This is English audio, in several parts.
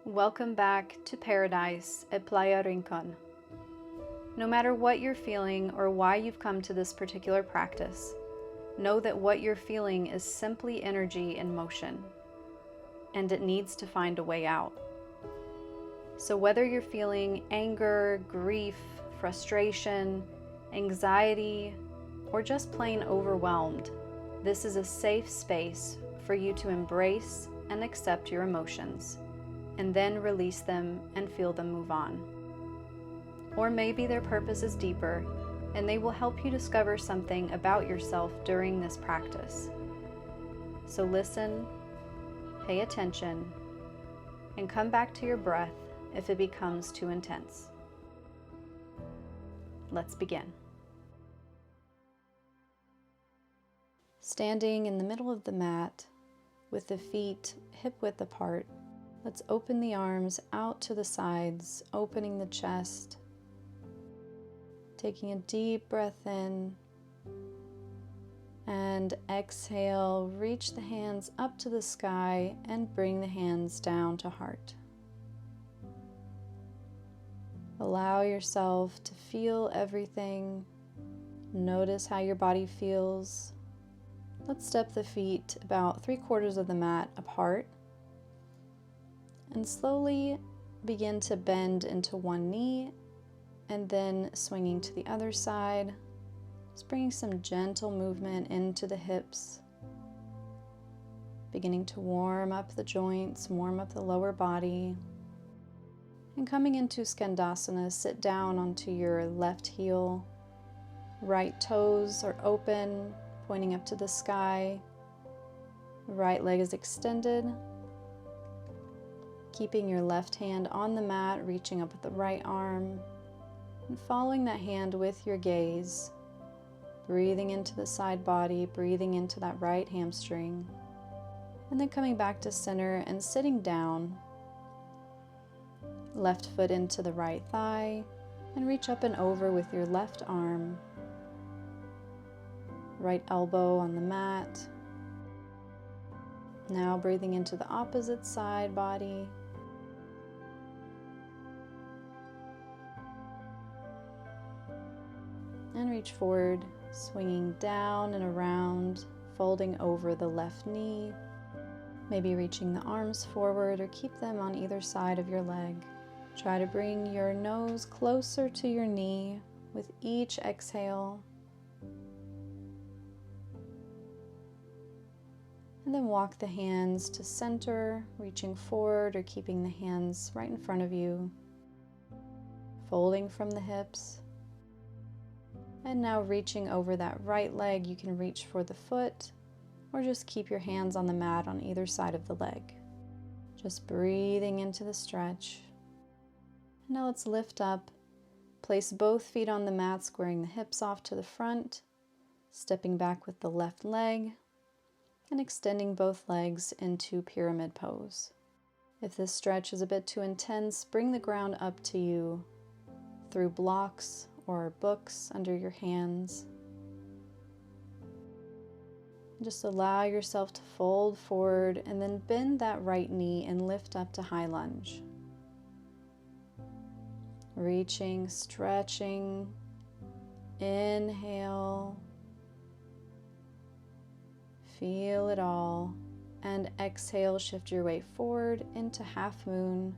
Welcome back to Paradise at Playa Rincon. No matter what you're feeling or why you've come to this particular practice, know that what you're feeling is simply energy in motion, and it needs to find a way out. So whether you're feeling anger, grief, frustration, anxiety, or just plain overwhelmed, this is a safe space for you to embrace and accept your emotions, and then release them and feel them move on. Or maybe their purpose is deeper, and they will help you discover something about yourself during this practice. So listen, pay attention, and come back to your breath if it becomes too intense. Let's begin. Standing in the middle of the mat with the feet hip-width apart, let's open the arms out to the sides, opening the chest. Taking a deep breath in and exhale, reach the hands up to the sky and bring the hands down to heart. Allow yourself to feel everything. Notice how your body feels. Let's step the feet about 3/4 of the mat apart and slowly begin to bend into one knee and then swinging to the other side. Just bringing some gentle movement into the hips, beginning to warm up the joints, warm up the lower body. And coming into Skandasana, sit down onto your left heel. Right toes are open, pointing up to the sky. Right leg is extended. Keeping your left hand on the mat, reaching up with the right arm, and following that hand with your gaze, breathing into the side body, breathing into that right hamstring, and then coming back to center and sitting down. Left foot into the right thigh, and reach up and over with your left arm. Right elbow on the mat. Now breathing into the opposite side body. And reach forward, swinging down and around, folding over the left knee. Maybe reaching the arms forward or keep them on either side of your leg. Try to bring your nose closer to your knee with each exhale. And then walk the hands to center, reaching forward or keeping the hands right in front of you. Folding from the hips. And now reaching over that right leg, you can reach for the foot or just keep your hands on the mat on either side of the leg. Just breathing into the stretch. Now let's lift up, place both feet on the mat, squaring the hips off to the front, stepping back with the left leg, and extending both legs into pyramid pose. If this stretch is a bit too intense, bring the ground up to you through blocks or books under your hands. Just allow yourself to fold forward and then bend that right knee and lift up to high lunge. Reaching, stretching, inhale, feel it all, and exhale, shift your weight forward into half moon,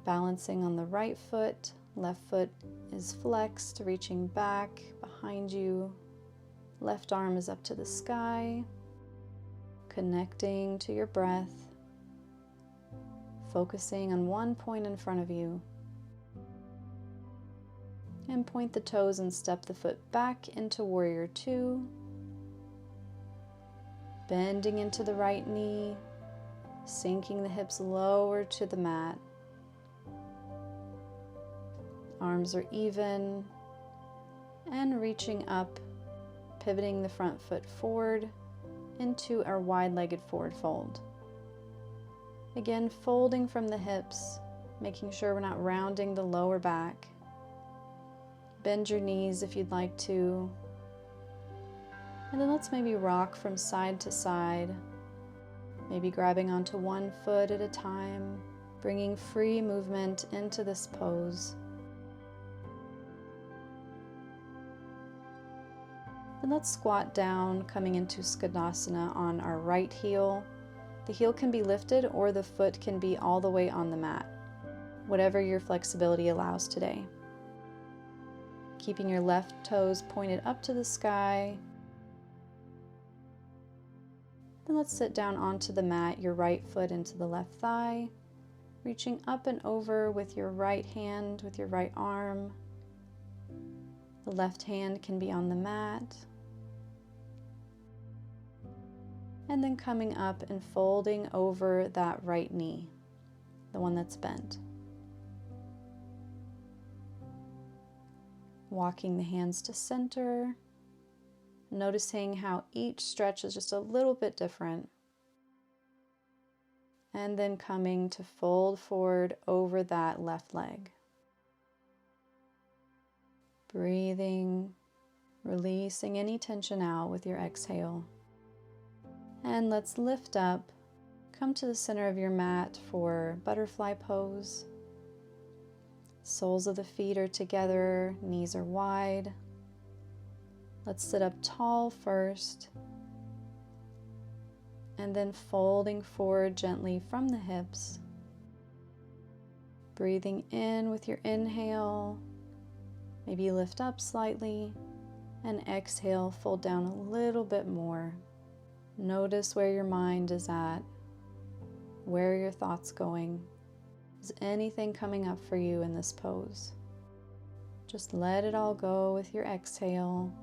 balancing on the right foot, left foot is flexed, reaching back behind you, left arm is up to the sky, connecting to your breath, focusing on one point in front of you. And point the toes and step the foot back into Warrior Two. Bending into the right knee, sinking the hips lower to the mat. Arms are even, and reaching up, pivoting the front foot forward into our wide-legged forward fold. Again, folding from the hips, making sure we're not rounding the lower back. Bend your knees if you'd like to. And then let's maybe rock from side to side, maybe grabbing onto one foot at a time, bringing free movement into this pose. Then let's squat down, coming into Skandasana on our right heel. The heel can be lifted or the foot can be all the way on the mat, whatever your flexibility allows today. Keeping your left toes pointed up to the sky. Then let's sit down onto the mat, your right foot into the left thigh, reaching up and over with your right hand, with your right arm. The left hand can be on the mat. And then coming up and folding over that right knee, the one that's bent. Walking the hands to center, noticing how each stretch is just a little bit different. And then coming to fold forward over that left leg. Breathing, releasing any tension out with your exhale. And let's lift up, come to the center of your mat for butterfly pose. Soles of the feet are together, knees are wide. Let's sit up tall first, and then folding forward gently from the hips. Breathing in with your inhale, maybe lift up slightly, and exhale, fold down a little bit more. Notice where your mind is at, where are your thoughts going. Is anything coming up for you in this pose? Just let it all go with your exhale.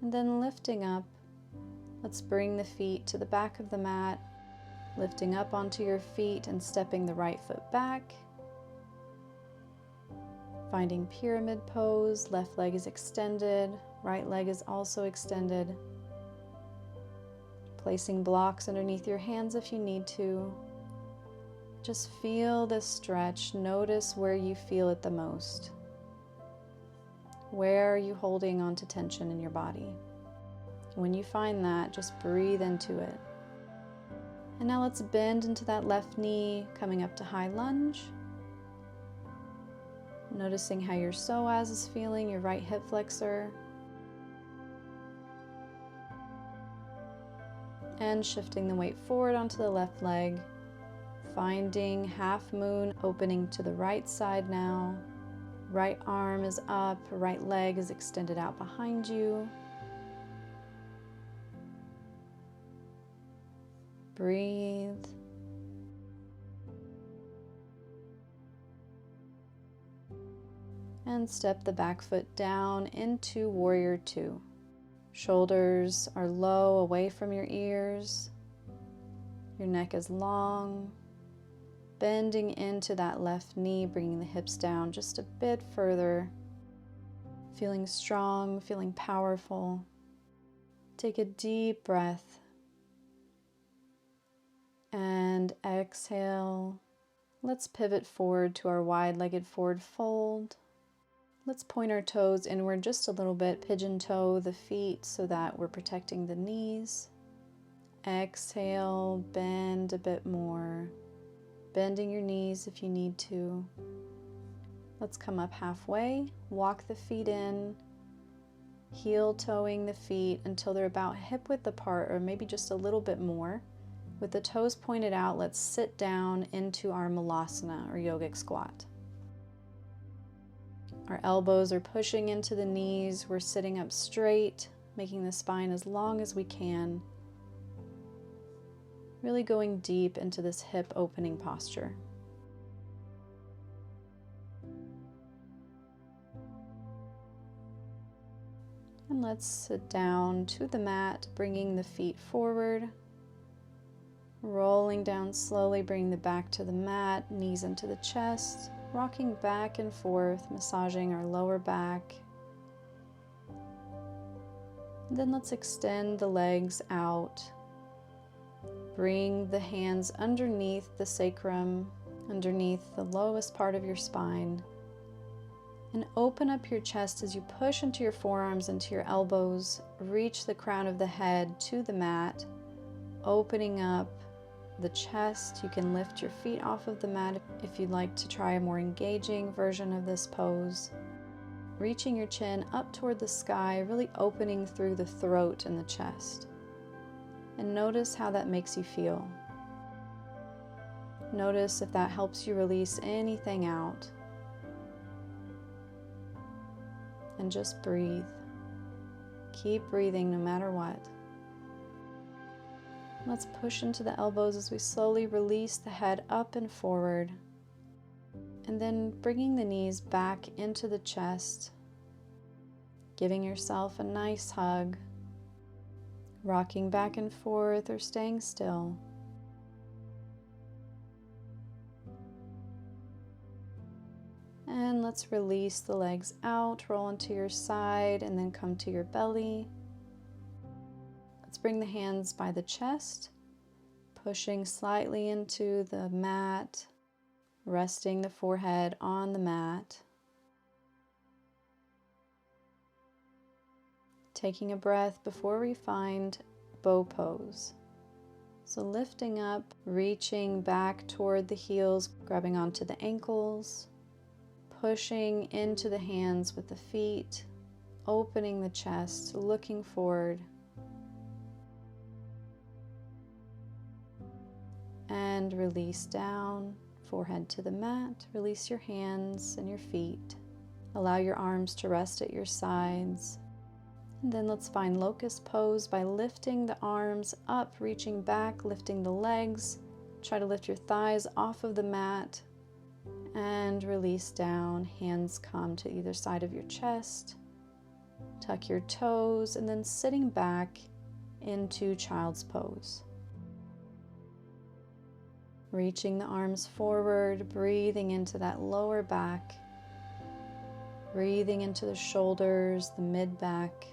And then lifting up, let's bring the feet to the back of the mat, lifting up onto your feet and stepping the right foot back. Finding pyramid pose, left leg is extended, right leg is also extended. Placing blocks underneath your hands if you need to. Just feel this stretch. Notice where you feel it the most. Where are you holding on to tension in your body? When you find that, just breathe into it. And now let's bend into that left knee, coming up to high lunge. Noticing how your psoas is feeling, your right hip flexor. And shifting the weight forward onto the left leg. Finding half moon opening to the right side now. Right arm is up, right leg is extended out behind you. Breathe. And step the back foot down into Warrior Two. Shoulders are low, away from your ears. Your neck is long. Bending into that left knee, bringing the hips down just a bit further. Feeling strong, feeling powerful. Take a deep breath. And exhale. Let's pivot forward to our wide-legged forward fold. Let's point our toes inward just a little bit, pigeon toe the feet so that we're protecting the knees. Exhale, bend a bit more. Bending your knees if you need to. Let's come up halfway, walk the feet in, heel toeing the feet until they're about hip width apart or maybe just a little bit more. With the toes pointed out, let's sit down into our Malasana or yogic squat. Our elbows are pushing into the knees. We're sitting up straight, making the spine as long as we can. Really going deep into this hip opening posture. And let's sit down to the mat, bringing the feet forward. Rolling down slowly, bring the back to the mat, knees into the chest. Rocking back and forth, massaging our lower back. Then let's extend the legs out. Bring the hands underneath the sacrum, underneath the lowest part of your spine. And open up your chest as you push into your forearms, into your elbows. Reach the crown of the head to the mat, opening up the chest. You can lift your feet off of the mat if you'd like to try a more engaging version of this pose. Reaching your chin up toward the sky, really opening through the throat and the chest. And notice how that makes you feel. Notice if that helps you release anything out. And just breathe. Keep breathing no matter what. Let's push into the elbows as we slowly release the head up and forward. And then bringing the knees back into the chest. Giving yourself a nice hug. Rocking back and forth or staying still. And let's release the legs out, roll onto your side, and then come to your belly. Let's bring the hands by the chest, pushing slightly into the mat, resting the forehead on the mat. Taking a breath before we find bow pose. So lifting up, reaching back toward the heels, grabbing onto the ankles. Pushing into the hands with the feet, opening the chest, looking forward. And release down, forehead to the mat. Release your hands and your feet. Allow your arms to rest at your sides. And then let's find locust pose by lifting the arms up, reaching back, lifting the legs. Try to lift your thighs off of the mat. And release down, hands come to either side of your chest. Tuck your toes and then sitting back into child's pose. Reaching the arms forward, breathing into that lower back. Breathing into the shoulders, the mid-back.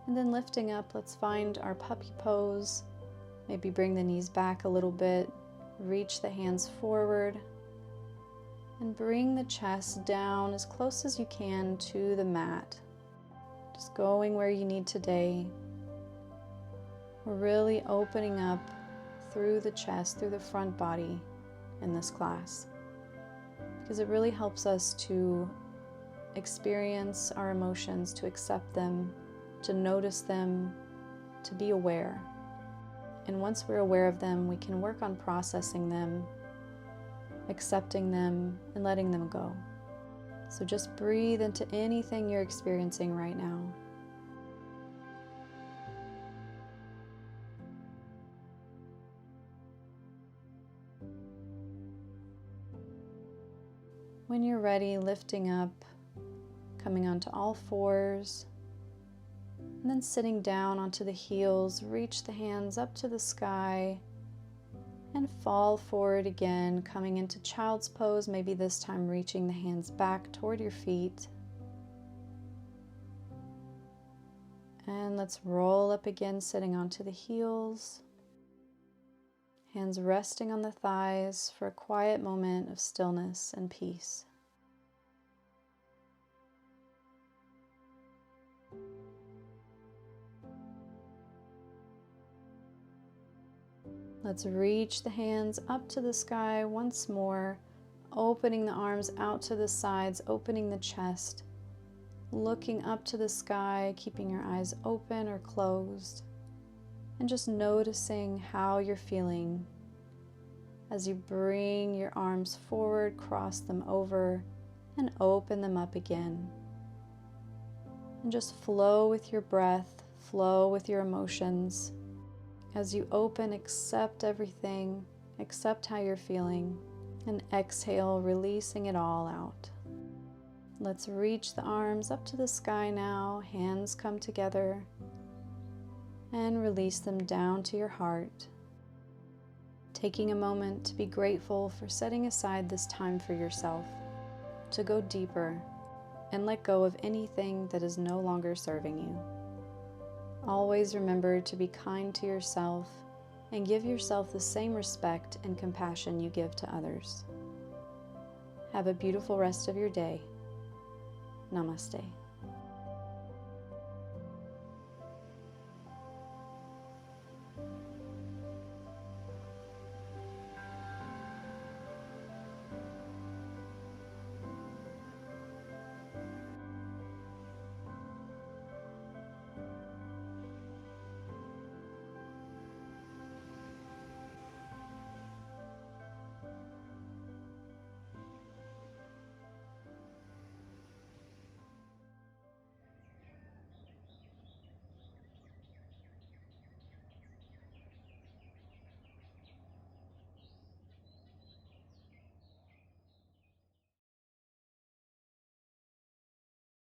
And then lifting up, let's find our puppy pose. Maybe bring the knees back a little bit, reach the hands forward, and bring the chest down as close as you can to the mat. Just going where you need today. We're really opening up through the chest, through the front body in this class, because it really helps us to experience our emotions, to accept them, to notice them, to be aware. And once we're aware of them, we can work on processing them, accepting them, and letting them go. So just breathe into anything you're experiencing right now. When you're ready, lifting up, coming onto all fours, and then sitting down onto the heels, reach the hands up to the sky and fall forward again, coming into child's pose, maybe this time reaching the hands back toward your feet. And let's roll up again, sitting onto the heels. Hands resting on the thighs for a quiet moment of stillness and peace. Let's reach the hands up to the sky once more, opening the arms out to the sides, opening the chest, looking up to the sky, keeping your eyes open or closed, and just noticing how you're feeling as you bring your arms forward, cross them over, and open them up again. And just flow with your breath, flow with your emotions. As you open, accept everything, accept how you're feeling, and exhale, releasing it all out. Let's reach the arms up to the sky now, hands come together, and release them down to your heart. Taking a moment to be grateful for setting aside this time for yourself, to go deeper and let go of anything that is no longer serving you. Always remember to be kind to yourself and give yourself the same respect and compassion you give to others. Have a beautiful rest of your day. Namaste.